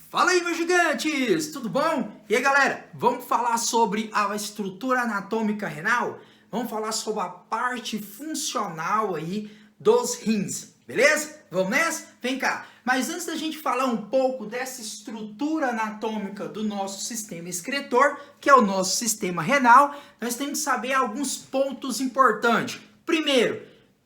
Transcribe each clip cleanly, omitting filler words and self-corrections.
Fala aí, meus gigantes! Tudo bom? E aí, galera, vamos falar sobre a estrutura anatômica renal? Vamos falar sobre a parte funcional aí dos rins, beleza? Vamos nessa? Vem cá! Mas antes da gente falar um pouco dessa estrutura anatômica do nosso sistema excretor, que é o nosso sistema renal, nós temos que saber alguns pontos importantes. Primeiro,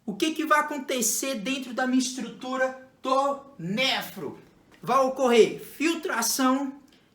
o que vai acontecer dentro da minha estrutura do néfro? Vai ocorrer filtração,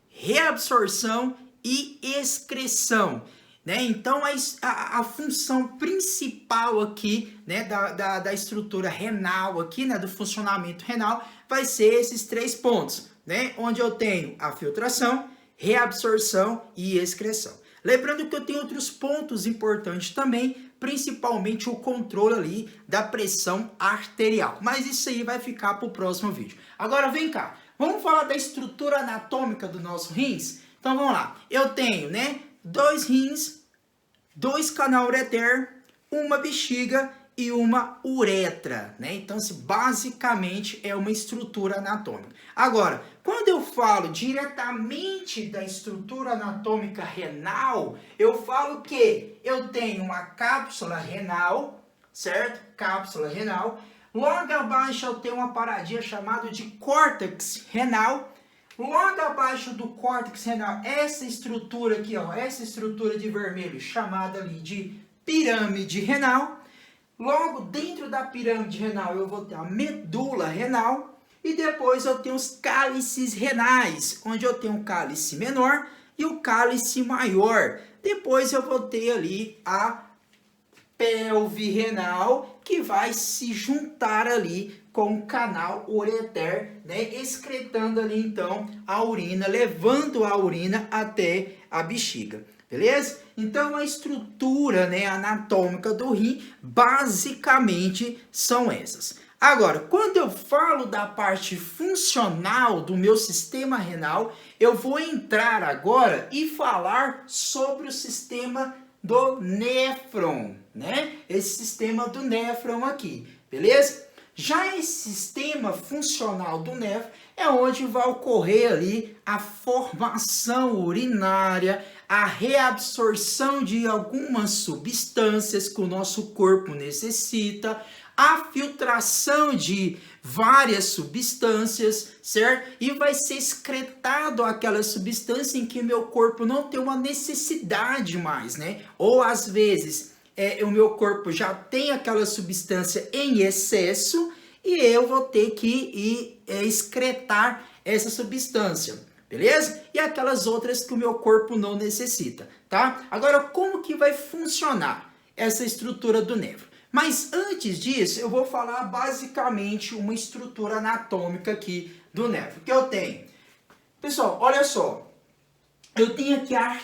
reabsorção e excreção, né? Então a função principal aqui, né, da estrutura renal aqui, né, do funcionamento renal, vai ser esses três pontos, né? Onde eu tenho a filtração, reabsorção e excreção. Lembrando que eu tenho outros pontos importantes também, principalmente o controle ali da pressão arterial. Mas isso aí vai ficar para o próximo vídeo. Agora vem cá, vamos falar da estrutura anatômica do nosso rins? Então vamos lá, eu tenho, né, 2 rins, 2 canal ureter, uma bexiga e uma uretra, né? Então, basicamente é uma estrutura anatômica. Agora, quando eu falo diretamente da estrutura anatômica renal, eu falo que eu tenho uma cápsula renal, certo? Cápsula renal. Logo abaixo eu tenho uma paradinha chamada de córtex renal. Logo abaixo do córtex renal, essa estrutura aqui, ó, essa estrutura de vermelho, chamada ali de pirâmide renal. Logo dentro da pirâmide renal eu vou ter a medula renal e depois eu tenho os cálices renais, onde eu tenho o cálice menor e o cálice maior. Depois eu vou ter ali a pelve renal, que vai se juntar ali com o canal ureter, né, excretando ali então a urina, levando a urina até a bexiga. Beleza? Então a estrutura, né, anatômica do rim basicamente são essas. Agora, quando eu falo da parte funcional do meu sistema renal, eu vou entrar agora e falar sobre o sistema do néfron, né? Esse sistema do néfron aqui, beleza? Já esse sistema funcional do néfron é onde vai ocorrer ali a formação urinária, a reabsorção de algumas substâncias que o nosso corpo necessita, a filtração de várias substâncias, certo? E vai ser excretado aquela substância em que meu corpo não tem uma necessidade mais, né? Ou às vezes o meu corpo já tem aquela substância em excesso e eu vou ter que ir excretar essa substância, beleza? E aquelas outras que o meu corpo não necessita, tá? Agora, como que vai funcionar essa estrutura do néfron? Mas antes disso, eu vou falar basicamente uma estrutura anatômica aqui do néfron que eu tenho. Pessoal, olha só. Eu tenho aqui a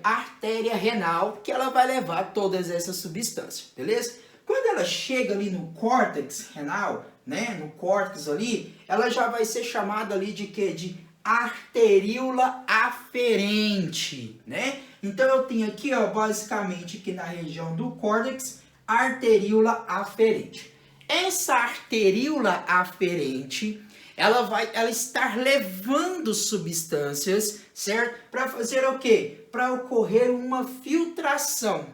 artéria renal, que ela vai levar todas essas substâncias, beleza? Quando ela chega ali no córtex renal, né, no córtex ali, ela já vai ser chamada ali de quê? De arteríola aferente, né? Então eu tenho aqui, ó, basicamente aqui na região do córtex, arteríola aferente. Essa arteríola aferente, ela estar levando substâncias, certo? Para fazer o quê? Para ocorrer uma filtração.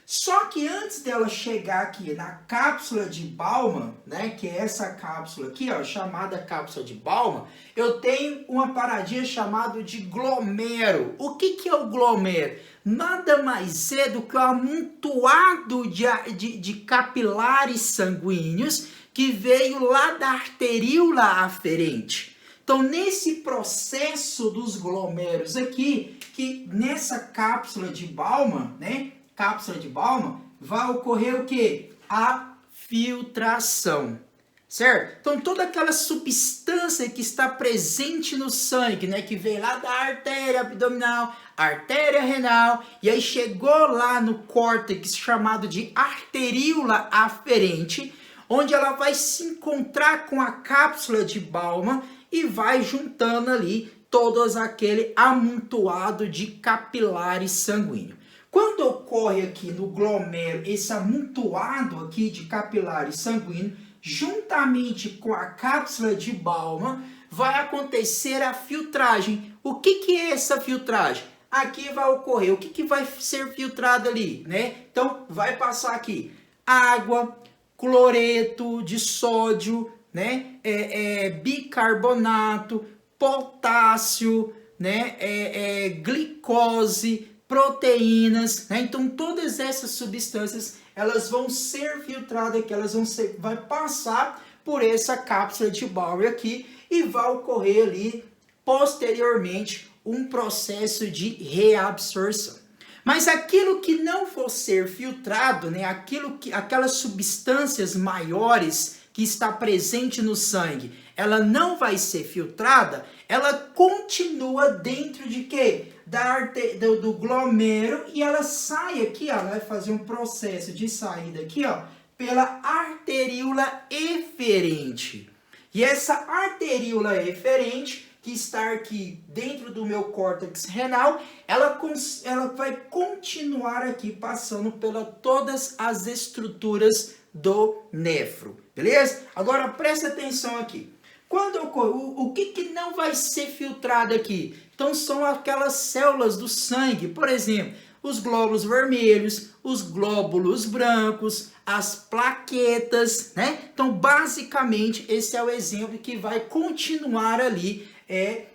Só que antes dela chegar aqui na cápsula de Bowman, né, que é essa cápsula aqui, ó, chamada cápsula de Bowman, eu tenho uma paradinha chamada de glomero. O que é o glomero? Nada mais é do que um amontoado de capilares sanguíneos que veio lá da arteríola aferente. Então, nesse processo dos glomérulos aqui, que nessa cápsula de Bowman, né, cápsula de Bowman, vai ocorrer o quê? A filtração, certo? Então, toda aquela substância que está presente no sangue, né, que veio lá da artéria abdominal, artéria renal, e aí chegou lá no córtex chamado de arteríola aferente, onde ela vai se encontrar com a cápsula de Bowman e vai juntando ali todos aquele amontoado de capilares sanguíneos. Quando ocorre aqui no glomero esse amontoado aqui de capilares sanguíneos, juntamente com a cápsula de Bowman, vai acontecer a filtragem. O que é essa filtragem? Aqui vai ocorrer, o que vai ser filtrado ali, né? Então, vai passar aqui água, cloreto de sódio, né? Bicarbonato, potássio, né? Glicose, proteínas, né? Então, todas essas substâncias, elas vão ser filtradas aqui, vai passar por essa cápsula de Bowyer aqui e vai ocorrer ali, posteriormente, um processo de reabsorção. Mas aquilo que não for ser filtrado, né, aquelas substâncias maiores que está presente no sangue, ela não vai ser filtrada, ela continua dentro de quê? Do glomero, e ela sai aqui, ó, vai fazer um processo de saída aqui, ó, pela arteríola eferente. E essa arteríola eferente, que está aqui dentro do meu córtex renal, ela vai continuar aqui passando por todas as estruturas do néfro, beleza? Agora presta atenção aqui. Quando ocorre, o que não vai ser filtrado aqui? Então são aquelas células do sangue, por exemplo, os glóbulos vermelhos, os glóbulos brancos, as plaquetas, né? Então basicamente esse é o exemplo que vai continuar ali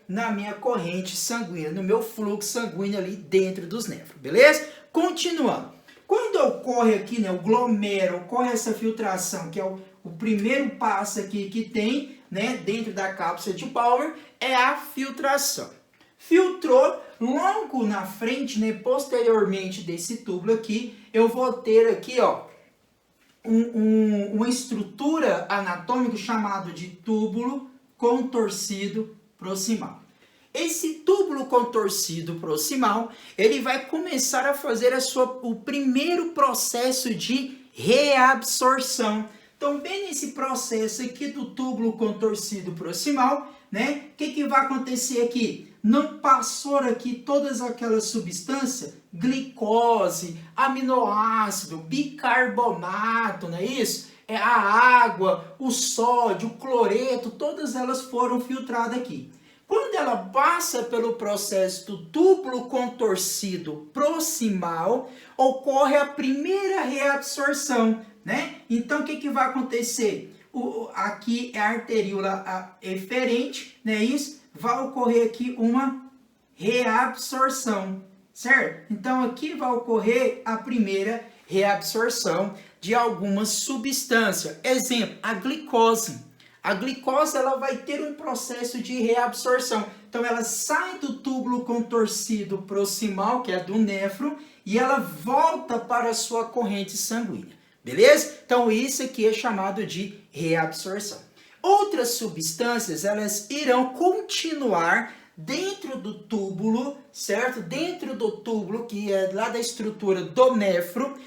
na minha corrente sanguínea, no meu fluxo sanguíneo ali dentro dos néfros, beleza? Continuando. Quando ocorre aqui, né, o glomero, ocorre essa filtração, que é o primeiro passo aqui que tem, né, dentro da cápsula de Bowyer, é a filtração. Filtrou, logo na frente, né, posteriormente desse túbulo aqui, eu vou ter aqui, ó, uma estrutura anatômica chamada de túbulo contorcido proximal. Esse túbulo contorcido proximal, ele vai começar a fazer o primeiro processo de reabsorção. Então, bem nesse processo aqui do túbulo contorcido proximal, né? O que vai acontecer aqui? Não passou aqui todas aquelas substâncias, glicose, aminoácido, bicarbonato, não é isso? A água, o sódio, o cloreto, todas elas foram filtradas aqui. Quando ela passa pelo processo do túbulo contorcido proximal, ocorre a primeira reabsorção, né? Então, o que vai acontecer? Aqui é a arteríola eferente, né? Isso vai ocorrer aqui uma reabsorção, certo? Então, aqui vai ocorrer a primeira reabsorção de algumas substâncias. Exemplo, a glicose. A glicose, ela vai ter um processo de reabsorção. Então, ela sai do túbulo contorcido proximal, que é do néfro, e ela volta para a sua corrente sanguínea. Beleza? Então, isso aqui é chamado de reabsorção. Outras substâncias, elas irão continuar dentro do túbulo, certo? Dentro do túbulo, que é lá da estrutura do néfro,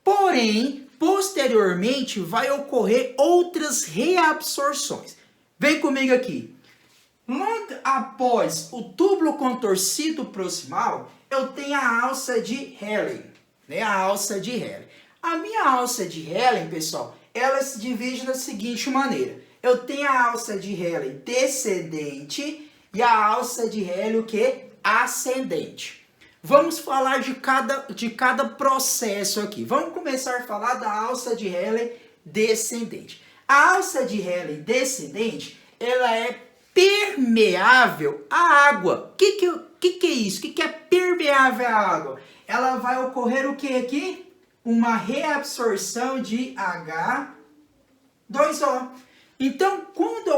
porém, posteriormente, vai ocorrer outras reabsorções. Vem comigo aqui. Logo após o túbulo contorcido proximal, eu tenho a alça de Helen, né? A alça de Helen. A minha alça de Helen, pessoal, ela se divide da seguinte maneira. Eu tenho a alça de Helen descendente e a alça de Helen o quê? Ascendente. Vamos falar de cada processo aqui. Vamos começar a falar da alça de Helen descendente. A alça de Helen descendente, ela é permeável à água. O que é isso? O que é permeável à água? Ela vai ocorrer o que aqui? Uma reabsorção de H2O. Então, quando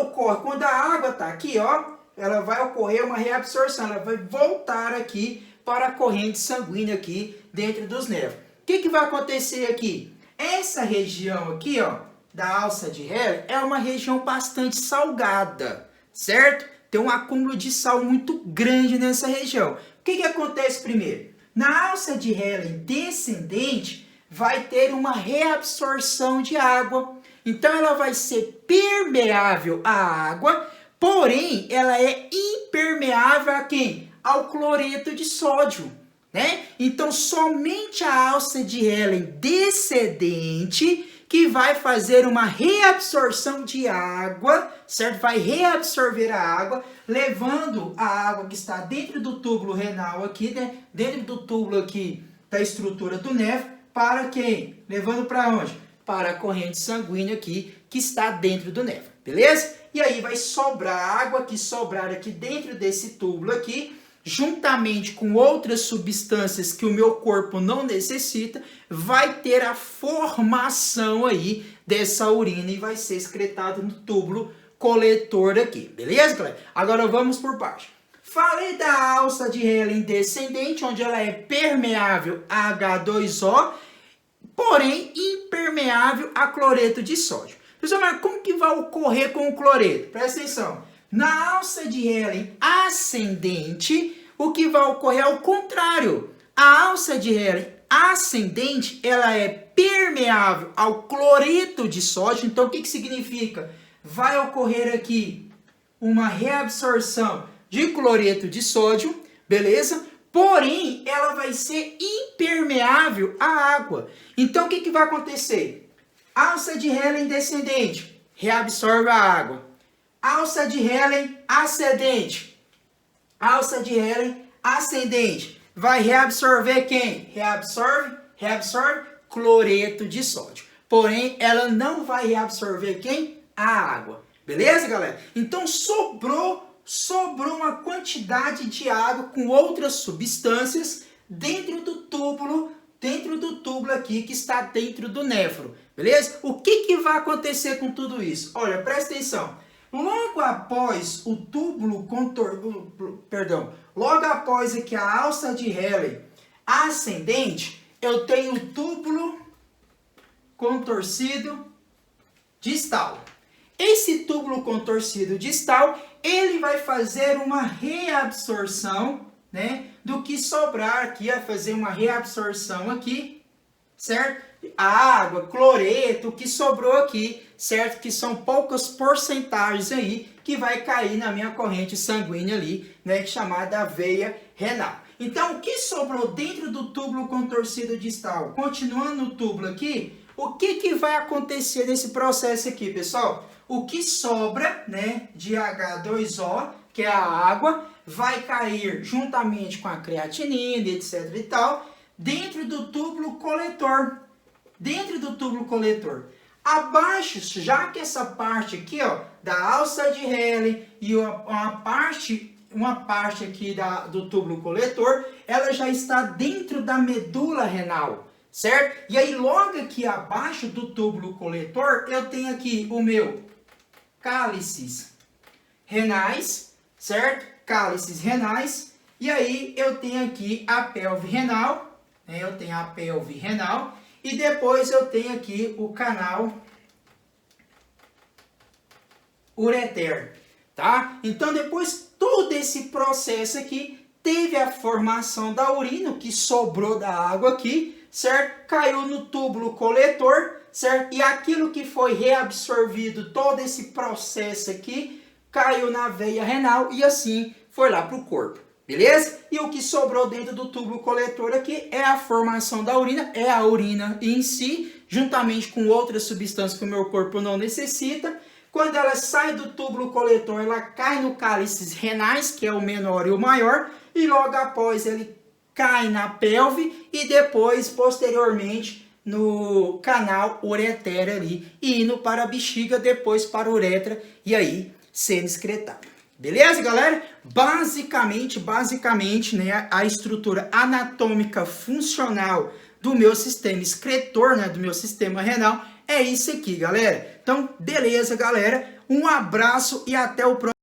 a água está aqui, ó, ela vai ocorrer uma reabsorção, ela vai voltar aqui para a corrente sanguínea aqui dentro dos nervos. O que vai acontecer aqui? Essa região aqui, ó, da alça de Helen é uma região bastante salgada, certo? Tem um acúmulo de sal muito grande nessa região. O que acontece primeiro? Na alça de Helen descendente, vai ter uma reabsorção de água. Então, ela vai ser permeável à água, porém, ela é impermeável a quem? Ao cloreto de sódio, né? Então, somente a alça de Helen descendente que vai fazer uma reabsorção de água, certo? Vai reabsorver a água, levando a água que está dentro do túbulo renal aqui, né? Dentro do túbulo aqui da estrutura do néfron, para quem? Levando para onde? Para a corrente sanguínea aqui, que está dentro do néfron, beleza? E aí vai sobrar água que sobrar aqui dentro desse túbulo aqui, juntamente com outras substâncias que o meu corpo não necessita, vai ter a formação aí dessa urina e vai ser excretado no túbulo coletor aqui, beleza, galera? Agora vamos por baixo. Falei da alça de Helen descendente, onde ela é permeável a H2O, porém impermeável a cloreto de sódio. Pessoal, mas como que vai ocorrer com o cloreto? Presta atenção. Na alça de Helen ascendente, o que vai ocorrer é o contrário. A alça de Helen ascendente, ela é permeável ao cloreto de sódio. Então, o que significa? Vai ocorrer aqui uma reabsorção de cloreto de sódio, beleza? Porém, ela vai ser impermeável à água. Então, o que vai acontecer? Alça de Helen descendente, reabsorve a água. Alça de Helen ascendente. Alça de Helen ascendente. Vai reabsorver quem? Reabsorve cloreto de sódio. Porém, ela não vai reabsorver quem? A água. Beleza, galera? Então, sobrou uma quantidade de água com outras substâncias dentro do túbulo aqui que está dentro do néfron. Beleza? O que vai acontecer com tudo isso? Olha, presta atenção. Logo após o túbulo logo após aqui a alça de Helen ascendente, eu tenho o túbulo contorcido distal. Esse túbulo contorcido distal, ele vai fazer uma reabsorção, né, do que sobrar aqui, vai fazer uma reabsorção aqui, certo? A água, cloreto, o que sobrou aqui, certo? Que são poucas porcentagens aí que vai cair na minha corrente sanguínea ali, né, chamada veia renal. Então, o que sobrou dentro do túbulo contorcido distal, continuando no túbulo aqui, o que vai acontecer nesse processo aqui, pessoal? O que sobra, né, de H2O, que é a água, vai cair juntamente com a creatinina, etc e tal, dentro do túbulo coletor. Dentro do túbulo coletor. Abaixo, já que essa parte aqui, ó, da alça de Helen e uma parte aqui do túbulo coletor, ela já está dentro da medula renal, certo? E aí, logo aqui abaixo do túbulo coletor, eu tenho aqui o meu cálices renais, certo? Cálices renais. E aí, eu tenho aqui a pelve renal, né? Eu tenho a pelve renal. E depois eu tenho aqui o canal ureter, tá? Então, depois todo esse processo aqui, teve a formação da urina, o que sobrou da água aqui, certo? Caiu no túbulo coletor, certo? E aquilo que foi reabsorvido, todo esse processo aqui, caiu na veia renal e assim foi lá para o corpo. Beleza? E o que sobrou dentro do túbulo coletor aqui é a formação da urina, é a urina em si, juntamente com outras substâncias que o meu corpo não necessita. Quando ela sai do túbulo coletor, ela cai no cálices renais, que é o menor e o maior, e logo após ele cai na pelve e depois, posteriormente, no canal ureter ali, e indo para a bexiga, depois para a uretra, e aí sendo excretado. Beleza, galera? Basicamente, né, a estrutura anatômica funcional do meu sistema excretor, né, do meu sistema renal, é isso aqui, galera. Então, beleza, galera? Um abraço e até o próximo.